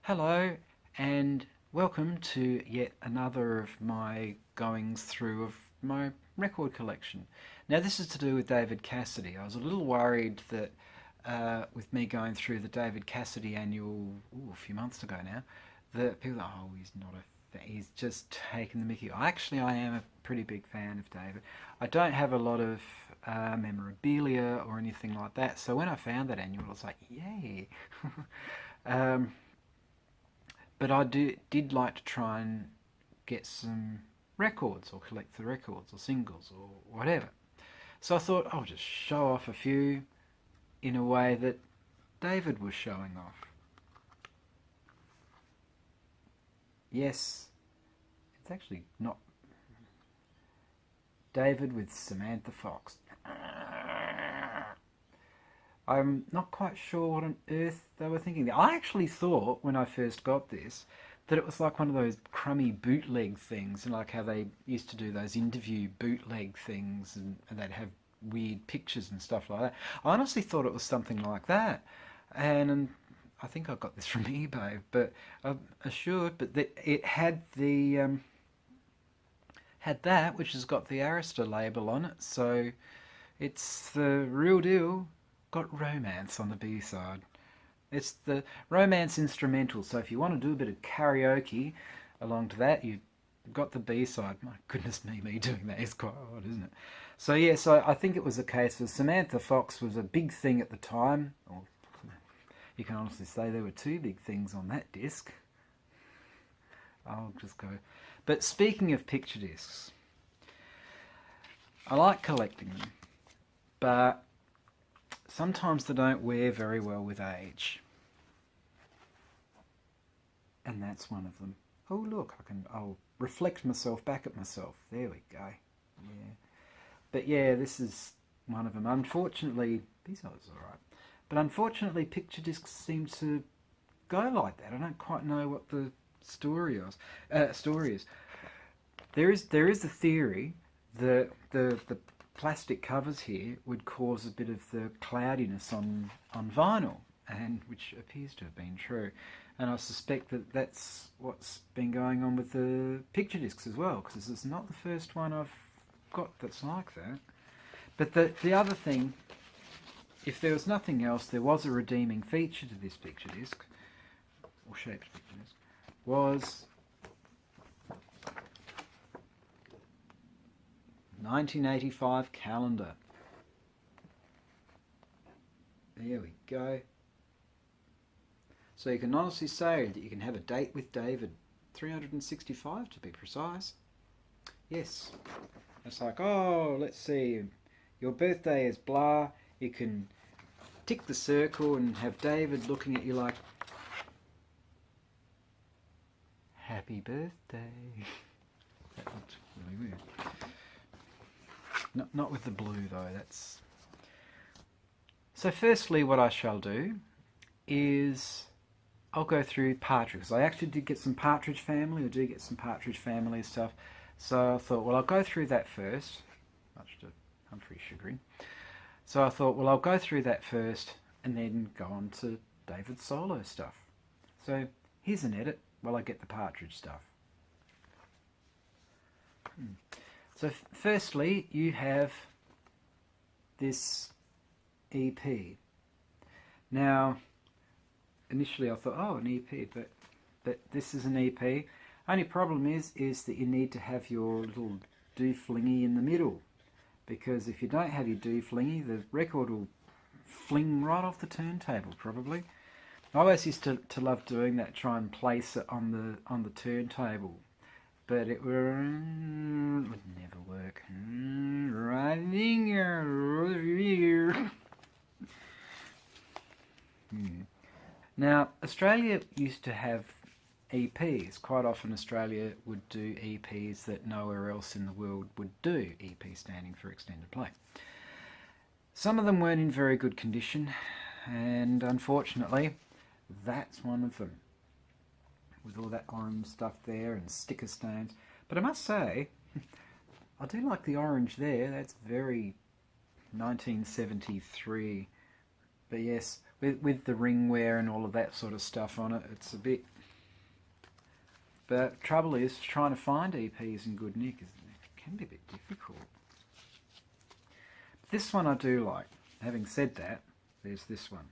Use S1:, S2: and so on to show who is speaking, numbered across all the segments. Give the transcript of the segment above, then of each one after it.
S1: Hello and welcome to yet another of my goings through of my record collection. Now this is to do with David Cassidy. I was a little worried that with me going through the David Cassidy annual a few months ago now, that people are, oh, he's not a fan, he's just taking the mickey. I am a pretty big fan of David. I don't have a lot of memorabilia or anything like that, so when I found that annual I was like, yay. um, but did like to try and get some records or collect the records or singles or whatever. So I thought I'll just show off a few in a way that David was showing off. Yes, it's actually not David with Samantha Fox. I'm not quite sure what on earth they were thinking. I actually thought when I first got this that it was like one of those crummy bootleg things, and like how they used to do those interview bootleg things, and they'd have weird pictures and stuff like that. I honestly thought it was something like that, and I think I got this from eBay, but I'm assured. But that it had had that, which has got the Arista label on it, so it's the real deal. Got romance on the B side. It's the romance instrumental, so if you want to do a bit of karaoke along to that, you've got the B side. My goodness me doing that is quite odd, isn't it? So yeah, so I think it was a case of Samantha Fox was a big thing at the time, or you can honestly say there were two big things on that disc. I'll just go. But speaking of picture discs, I like collecting them, but sometimes they don't wear very well with age. And that's one of them. Oh look, I'll reflect myself back at myself. There we go. Yeah. But yeah, this is one of them. Unfortunately, these others are alright. But unfortunately, picture discs seem to go like that. I don't quite know what the story is. There is a theory that the plastic covers here would cause a bit of the cloudiness on vinyl, and which appears to have been true. And I suspect that that's what's been going on with the picture discs as well, because this is not the first one I've got that's like that. But the other thing, if there was nothing else, there was a redeeming feature to this picture disc, or shaped picture disc, was 1985 calendar. There we go. So you can honestly say that you can have a date with David. 365 to be precise. Yes. It's like, oh, let's see, your birthday is blah. You can tick the circle and have David looking at you like, happy birthday. That looks really weird. Not with the blue though, that's... So firstly what I shall do is I'll go through Partridge, because I actually did get some Partridge Family, stuff, so I thought, well, I'll go through that first, much to Humphrey's chagrin. So I thought, well, I'll go through that first and then go on to David's solo stuff. So here's an edit while I get the Partridge stuff. So firstly, you have this EP. Now, initially I thought, oh, an EP, but this is an EP. Only problem is that you need to have your little do-flingy in the middle, because if you don't have your do-flingy, the record will fling right off the turntable probably. I always used to love doing that, try and place it on the turntable, but it would never work. Right here. Now, Australia used to have EPs. Quite often Australia would do EPs that nowhere else in the world would do, EP standing for extended play. Some of them weren't in very good condition, and unfortunately that's one of them, with all that orange stuff there and sticker stones. But I must say, I do like the orange there. That's very 1973. But yes, with the ring wear and all of that sort of stuff on it, it's a bit But trouble is, trying to find EPs in good nick can be a bit difficult. But this one I do like. Having said that, there's this one.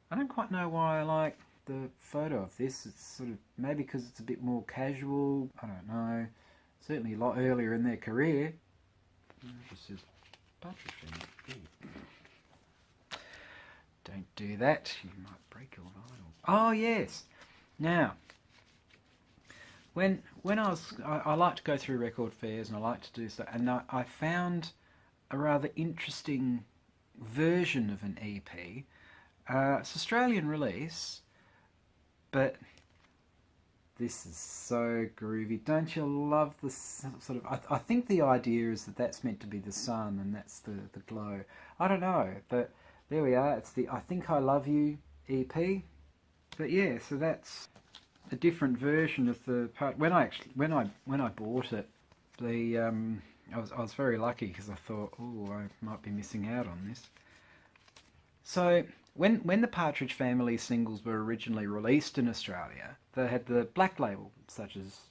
S1: I don't quite know why I like the photo of this. It's sort of, maybe because it's a bit more casual, I don't know. Certainly a lot earlier in their career. This is Partridge Family. Don't do that, you might break your vinyl. Oh yes! Now, when I like to go through record fairs and I like to do stuff, and I found a rather interesting version of an EP. It's Australian release, but this is so groovy. Don't you love the sort of... I think the idea is that that's meant to be the sun and that's the glow. I don't know, but there we are. It's the I Think I Love You EP. But yeah, so that's a different version of the part. When I bought it, I was very lucky because I thought, oh, I might be missing out on this. So when the Partridge Family singles were originally released in Australia, they had the black label, such as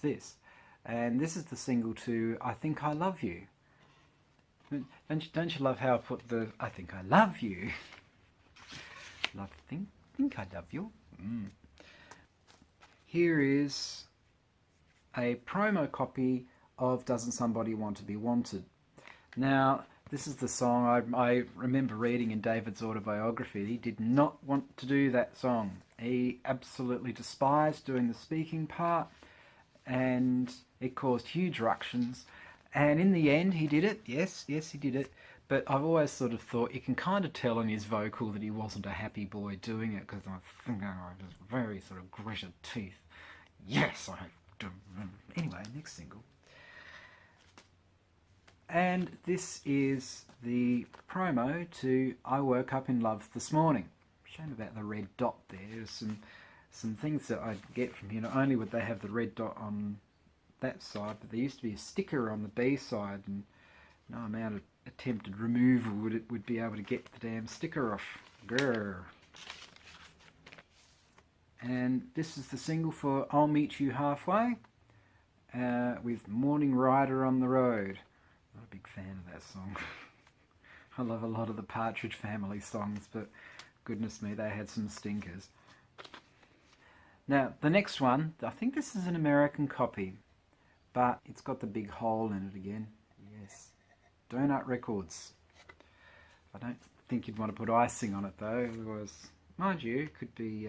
S1: this, and this is the single to I Think I Love You. Don't you love how I put the I think I love you? Think I love you. Here is a promo copy of Doesn't Somebody Want to Be Wanted. Now, this is the song I remember reading in David's autobiography. He did not want to do that song. He absolutely despised doing the speaking part, and it caused huge ructions. And in the end, he did it. Yes, he did it. But I've always sort of thought you can kind of tell in his vocal that he wasn't a happy boy doing it, because I think I just very sort of gritted teeth. Yes, I do. Anyway, next single. And this is the promo to I Woke Up in Love This Morning. Shame about the red dot there. There's some things that I get from here. Not only would they have the red dot on that side, but there used to be a sticker on the B side, and no amount of attempted removal would be able to get the damn sticker off. Grr. And this is the single for I'll Meet You Halfway, with Morning Rider on the Road. Not a big fan of that song. I love a lot of the Partridge Family songs, but goodness me, they had some stinkers. Now, the next one, I think this is an American copy, but it's got the big hole in it again. Yes. Donut Records. I don't think you'd want to put icing on it though, otherwise, mind you, it could be...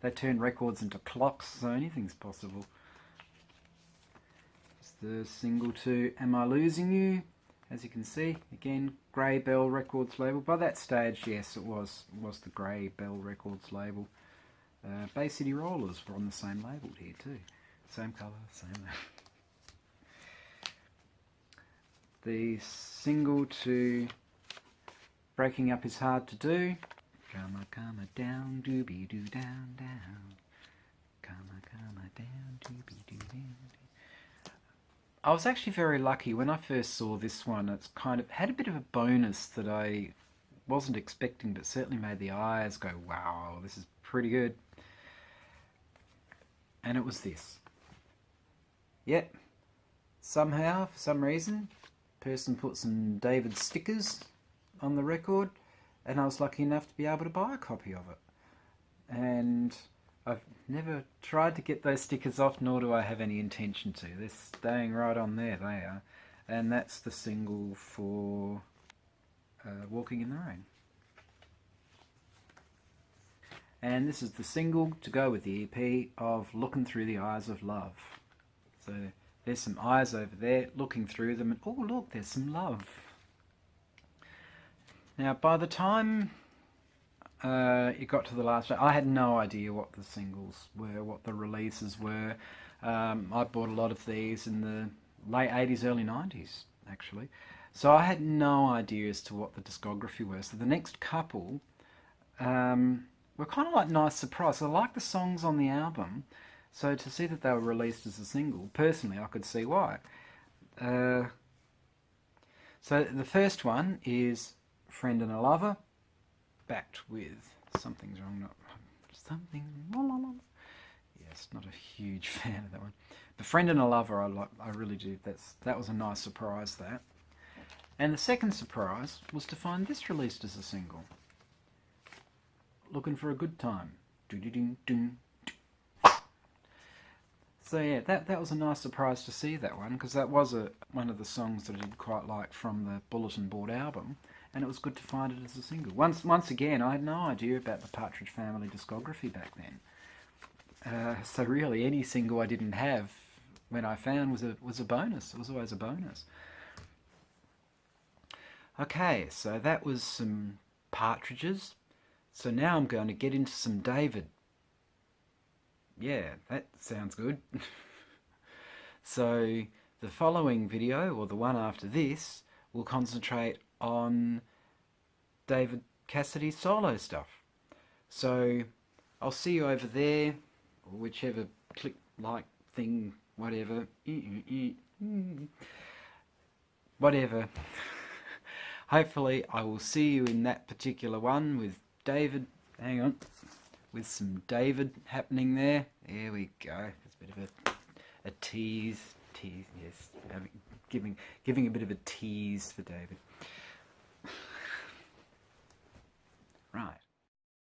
S1: they turn records into clocks, so anything's possible. It's the single to Am I Losing You? As you can see, again, Grey Bell Records label. By that stage, yes, it was the Grey Bell Records label. Bay City Rollers were on the same label here too. Same colour, same... The single to Breaking Up Is Hard to Do. Come down, doobie doo down, down. Come down, doobie doo down. I was actually very lucky when I first saw this one. It's kind of had a bit of a bonus that I wasn't expecting, but certainly made the eyes go, wow, this is pretty good. And it was this. Yep. Somehow, for some reason, person put some David stickers on the record, and I was lucky enough to be able to buy a copy of it. And I've never tried to get those stickers off, nor do I have any intention to. They're staying right on there, they are. And that's the single for Walking in the Rain. And this is the single to go with the EP of Looking Through the Eyes of Love. So there's some eyes over there, looking through them, and oh look, there's some love. Now, by the time it got to the last one, I had no idea what the singles were, what the releases were. I bought a lot of these in the late 80s, early 90s, actually. So I had no idea as to what the discography was. So the next couple were kind of like nice surprise. I like the songs on the album, so to see that they were released as a single, personally, I could see why. So the first one is Friend and a Lover, backed with Something's Wrong, Not Something. Yes, Just not a huge fan of that one. The Friend and a Lover, I really do. That was a nice surprise, that. And the second surprise was to find this released as a single. Looking for a Good Time. Do-do-ding-ding. So yeah, that was a nice surprise to see that one, because that was one of the songs that I did quite like from the Bulletin Board album, and it was good to find it as a single. Once again, I had no idea about the Partridge Family discography back then. So really, any single I didn't have when I found was a bonus. It was always a bonus. Okay, so that was some Partridges. So now I'm going to get into some David. Yeah, that sounds good. So the following video, or the one after this, will concentrate on David Cassidy's solo stuff. So I'll see you over there, or whichever click like thing, whatever. Whatever. Hopefully I will see you in that particular one with David. Hang on. With some David happening there. There we go. It's a bit of a tease. Yes. Giving a bit of a tease for David. Right.